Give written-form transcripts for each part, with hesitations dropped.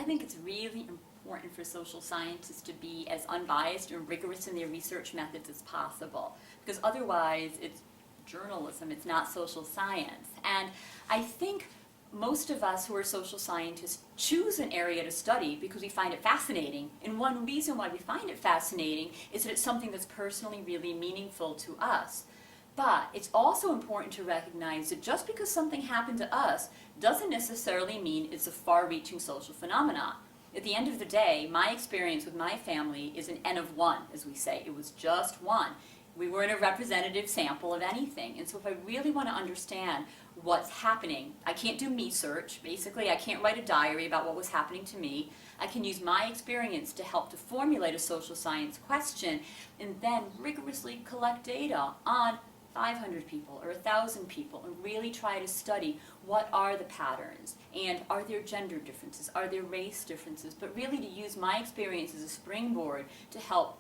think it's really important for social scientists to be as unbiased and rigorous in their research methods as possible, because otherwise it's journalism, it's not social science. And I think most of us who are social scientists choose an area to study because we find it fascinating. And one reason why we find it fascinating is that it's something that's personally really meaningful to us. But it's also important to recognize that just because something happened to us doesn't necessarily mean it's a far-reaching social phenomenon. At the end of the day, my experience with my family is an N of one, as we say. It was just one. We weren't a representative sample of anything. And so if I really want to understand what's happening, I can't do me search. Basically, I can't write a diary about what was happening to me. I can use my experience to help to formulate a social science question and then rigorously collect data on 500 people or 1,000 people and really try to study what are the patterns and are there gender differences, are there race differences, but really to use my experience as a springboard to help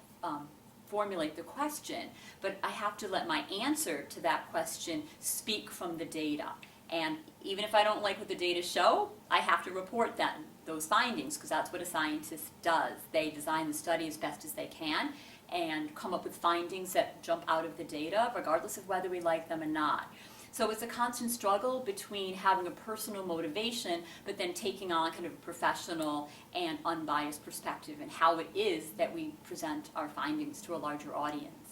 formulate the question. But I have to let my answer to that question speak from the data. And even if I don't like what the data show, I have to report those findings, because that's what a scientist does. They design the study as best as they can and come up with findings that jump out of the data, regardless of whether we like them or not. So it's a constant struggle between having a personal motivation, but then taking on kind of a professional and unbiased perspective and how it is that we present our findings to a larger audience.